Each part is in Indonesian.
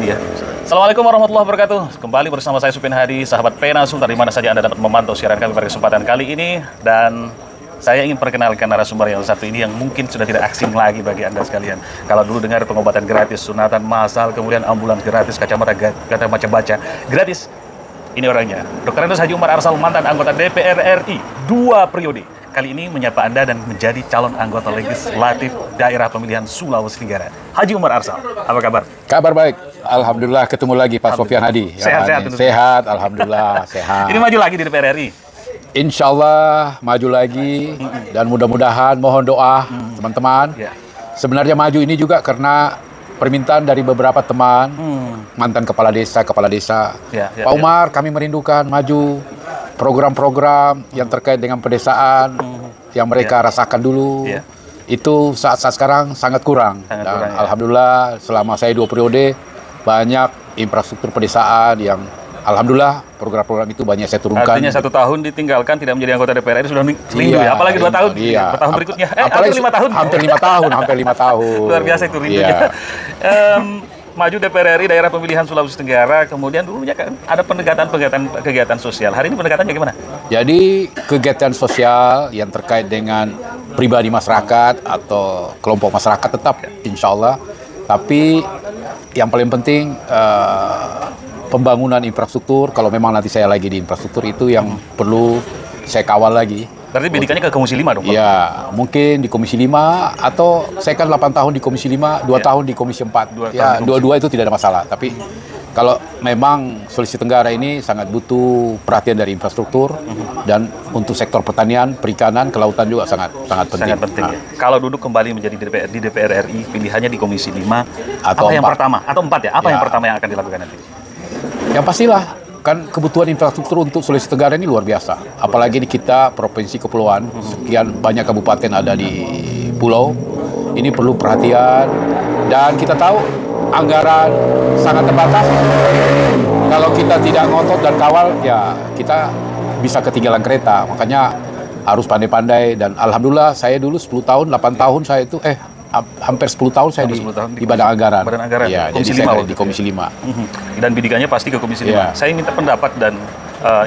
ini ya. Assalamualaikum warahmatullahi wabarakatuh. Kembali bersama saya Supin Hadi, sahabat Pena Sultan, di mana saja Anda dapat memantau siaran kami pada kesempatan kali ini. Dan saya ingin perkenalkan narasumber yang satu ini yang mungkin sudah tidak asing lagi bagi Anda sekalian. Kalau dulu dengar pengobatan gratis, sunatan massal, kemudian ambulans gratis, kacamata baca gratis. Ini orangnya, Dr. Andes Haji Umar Arsal, mantan anggota DPR RI 2 periode. Kali ini menyapa Anda dan menjadi calon anggota legislatif daerah pemilihan Sulawesi Tenggara. Haji Umar Arsal, apa kabar? Kabar baik, alhamdulillah ketemu lagi Pak Sofyan Hadi. Sehat, alhamdulillah sehat. Ini maju lagi di DPR RI. Insya Allah maju lagi dan mudah-mudahan mohon doa teman-teman. Sebenarnya maju ini juga karena permintaan dari beberapa teman, mantan kepala desa. Pak Umar, kami merindukan maju program-program yang terkait dengan pedesaan yang mereka rasakan dulu. Itu saat-saat sekarang sangat kurang. Alhamdulillah selama saya 2 periode banyak infrastruktur pedesaan yang alhamdulillah program-program itu banyak saya turunkan. Artinya 1 tahun ditinggalkan tidak menjadi anggota DPR RI sudah rindu ya, apalagi 2 tahun. Tahun berikutnya, hampir 5 tahun. Hampir 5 tahun. Luar biasa itu rindunya. Maju DPR RI daerah pemilihan Sulawesi Tenggara, kemudian dulunya kan ada kegiatan sosial. Hari ini pendekatannya gimana? Jadi kegiatan sosial yang terkait dengan pribadi masyarakat atau kelompok masyarakat tetap insya Allah. Tapi yang paling penting pembangunan infrastruktur, kalau memang nanti saya lagi di infrastruktur itu yang perlu saya kawal lagi. Berarti bidikannya ke Komisi 5 dong, Pak? Iya, mungkin di Komisi 5 atau saya kan 8 tahun di Komisi 5, 2 tahun di Komisi 4. Dua-dua itu tidak ada masalah. Tapi kalau memang Sulawesi Tenggara ini sangat butuh perhatian dari infrastruktur dan untuk sektor pertanian, perikanan, kelautan juga sangat penting. Sangat penting. Ya. Kalau duduk kembali menjadi di DPR RI, pilihannya di Komisi 5 atau apa yang pertama? Atau 4 ya? Apa yang pertama yang akan dilakukan nanti? Yang pastilah kan kebutuhan infrastruktur untuk Sulawesi Tenggara ini luar biasa. Apalagi di kita provinsi kepulauan, sekian banyak kabupaten ada di pulau. Ini perlu perhatian dan kita tahu anggaran sangat terbatas. Kalau kita tidak ngotot dan kawal, ya kita bisa ketinggalan kereta. Makanya harus pandai-pandai dan alhamdulillah saya dulu 10 tahun, 8 tahun saya itu hampir 10 tahun saya di Badan Anggaran. Ya, Komisi jadi 5 saya di Komisi 5. Dan bidikannya pasti ke Komisi 5. Saya minta pendapat dan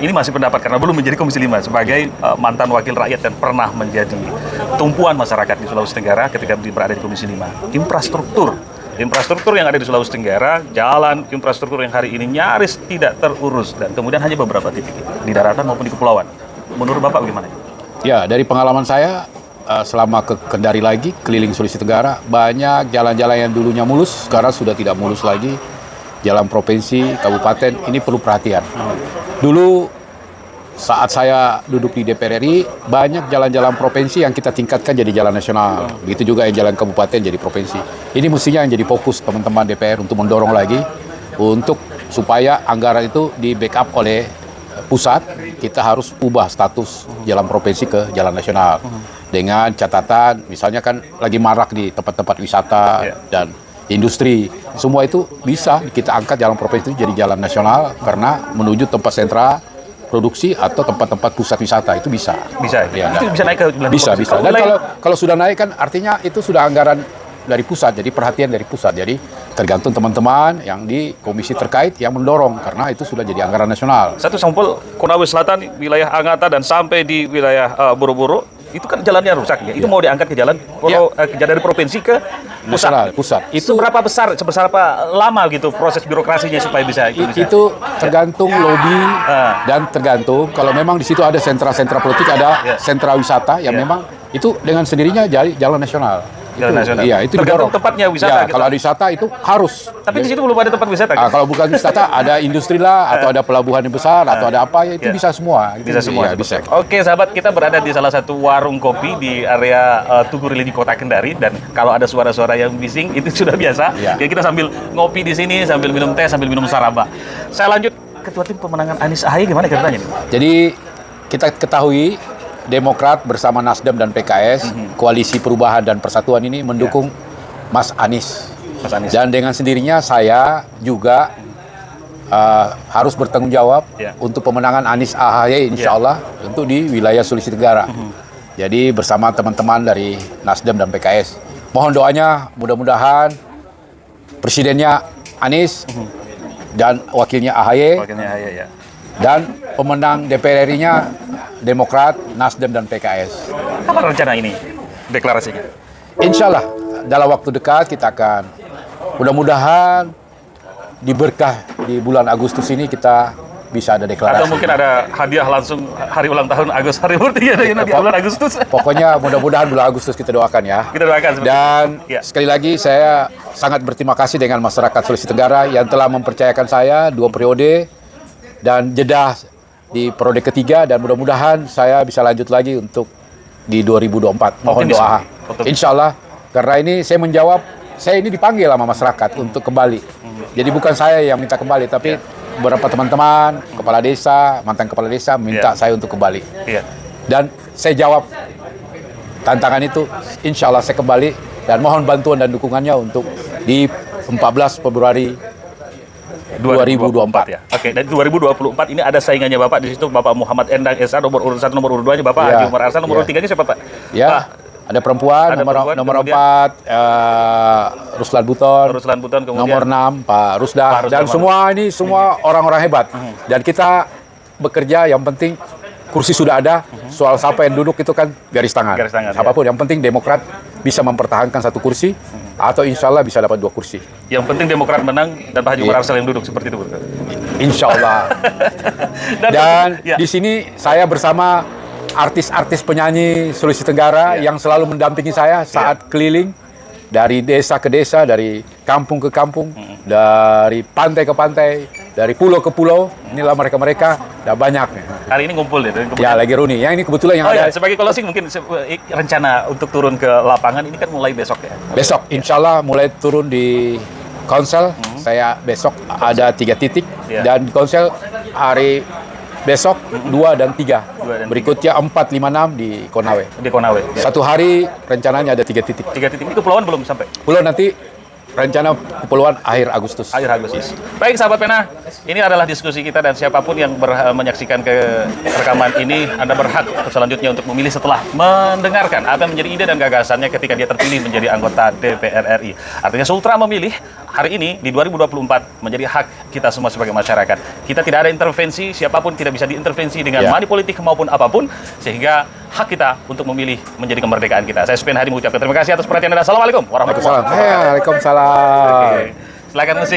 ini masih pendapat karena belum menjadi Komisi 5 sebagai mantan wakil rakyat dan pernah menjadi tumpuan masyarakat di Sulawesi Tenggara ketika berada di Komisi 5. Infrastruktur yang ada di Sulawesi Tenggara, jalan, infrastruktur yang hari ini nyaris tidak terurus dan kemudian hanya beberapa titik di daratan maupun di kepulauan. Menurut Bapak bagaimana? Ya, dari pengalaman saya selama ke Kendari lagi, keliling Sulawesi Tenggara, banyak jalan-jalan yang dulunya mulus, sekarang sudah tidak mulus lagi. Jalan provinsi, kabupaten, ini perlu perhatian. Dulu saat saya duduk di DPR RI, banyak jalan-jalan provinsi yang kita tingkatkan jadi jalan nasional. Begitu juga yang jalan kabupaten jadi provinsi. Ini mestinya yang jadi fokus teman-teman DPR untuk mendorong lagi, untuk supaya anggaran itu di backup oleh pusat. Kita harus ubah status jalan provinsi ke jalan nasional. Dengan catatan, misalnya kan lagi marak di tempat-tempat wisata dan industri. Semua itu bisa kita angkat jalan provinsi itu jadi jalan nasional karena menuju tempat sentra produksi atau tempat-tempat pusat wisata itu bisa. Bisa, ya. Itu bisa naik ke bisa. Dan kalau sudah naik kan artinya itu sudah anggaran dari pusat, jadi perhatian dari pusat. Jadi tergantung teman-teman yang di komisi terkait yang mendorong karena itu sudah jadi anggaran nasional. Satu sampel Konawe Selatan, wilayah Angata dan sampai di wilayah Boro-Boro. Itu kan jalannya rusak ya. Itu mau diangkat ke jalan dari provinsi ke pusat. Itu seberapa apa lama gitu proses birokrasinya supaya bisa itu tergantung lobby dan tergantung kalau memang di situ ada sentra-sentra politik, ada sentra wisata yang memang itu dengan sendirinya jadi jalan nasional. Iya, itu tergantung tempatnya wisata. Ya, kalau ada wisata itu harus. Tapi di situ belum ada tempat wisata. Kalau bukan wisata, ada industri lah, atau ada pelabuhan yang besar, atau ada apa ya itu bisa semua. Bisa semua. Ya, bisa. Oke, sahabat, kita berada di salah satu warung kopi di area Tugu Religi Kota Kendari dan kalau ada suara-suara yang bising itu sudah biasa. Ya, kita sambil ngopi di sini, sambil minum teh, sambil minum saraba. Saya lanjut ketua tim pemenangan Anies Ahy gimana ceritanya nih? Jadi kita ketahui Demokrat bersama Nasdem dan PKS, Koalisi Perubahan dan Persatuan ini mendukung Mas Anies. Dan dengan sendirinya saya juga harus bertanggung jawab untuk pemenangan Anies Ahy insya Allah untuk di wilayah Sulawesi Tenggara. Jadi bersama teman-teman dari Nasdem dan PKS. Mohon doanya mudah-mudahan presidennya Anies dan wakilnya AHY, Wakilnya ya. dan pemenang DPR RI-nya Demokrat, Nasdem, dan PKS. Kapan rencana ini deklarasinya? Insya Allah dalam waktu dekat kita akan mudah-mudahan diberkah di bulan Agustus ini kita bisa ada deklarasi. Atau mungkin ada hadiah langsung hari ulang tahun Agus Harimurti ya di bulan Agustus. Pokoknya mudah-mudahan bulan Agustus kita doakan ya. Kita doakan seperti Dan itu. Ya. sekali lagi saya sangat berterima kasih dengan masyarakat Sulawesi Tenggara yang telah mempercayakan saya 2 periode dan jeda di periode ketiga, dan mudah-mudahan saya bisa lanjut lagi untuk di 2024. Mohon Optimis, doa. Pak. Insya Allah, karena ini saya menjawab, saya ini dipanggil sama masyarakat untuk kembali. Jadi bukan saya yang minta kembali, tapi beberapa teman-teman, kepala desa, mantan kepala desa minta saya untuk kembali. Iya. Dan saya jawab tantangan itu, insya Allah saya kembali, dan mohon bantuan dan dukungannya untuk di 14 Februari 2024 ya. Oke, dan 2024 ini ada saingannya Bapak di situ, Bapak Muhammad Endang SH nomor urut 1, nomor urut 2-nya Bapak Ya. Haji Umar Arslan, nomor urut 3-nya siapa Pak? Ya, ada perempuan, Ada perempuan, nomor kemudian 4 Ruslan Buton, Ruslan Buton, kemudian nomor 6 Pak Rusdah, Pak Rusdah dan semua ini semua orang-orang hebat. Dan kita bekerja, yang penting kursi sudah ada, soal siapa yang duduk itu kan garis tangan. Garis tangan, Siapapun, yang penting Demokrat bisa mempertahankan 1 kursi, atau insya Allah bisa dapat 2 kursi. yang penting Demokrat menang dan Pak Haji Umar Iya. Arslan yang duduk seperti itu. Insya Allah. Dan ya. di sini saya bersama artis-artis penyanyi Sulawesi Tenggara yang selalu mendampingi saya saat keliling dari desa ke desa, dari kampung ke kampung, dari pantai ke pantai, dari pulau ke pulau. Inilah mereka-mereka, udah banyak. Hari ini ngumpul deh. Dan Ya, lagi Runi. Yang ini kebetulan yang Oh ada ya, sebagai closing mungkin rencana untuk turun ke lapangan ini kan mulai besok ya. besok. Insya Allah mulai turun di Konsel. Saya besok ada 3 titik, Ya. dan di Konsel hari besok 2 dan 3. 2 dan 3. Berikutnya 4, 5, 6 di Konawe. Di Konawe. Ya. Satu hari rencananya ada 3 titik. 3 titik ini kepulauan belum sampai. Pulau nanti rencana kepulauan akhir Agustus. Akhir Agustus. Baik sahabat pena, ini adalah diskusi kita, dan siapapun yang menyaksikan ke rekaman ini, Anda berhak selanjutnya untuk memilih setelah mendengarkan apa yang menjadi ide dan gagasannya ketika dia terpilih menjadi anggota DPR RI. Artinya Sultra memilih hari ini di 2024 menjadi hak kita semua sebagai masyarakat. Kita tidak ada intervensi, siapapun tidak bisa diintervensi dengan Ya. money politik maupun apapun, sehingga hak kita untuk memilih menjadi kemerdekaan kita. Saya Supian Hadi mengucapkan terima kasih atas perhatian Anda. Assalamualaikum warahmatullahi wabarakatuh. Waalaikumsalam. Oke. Silakan musik.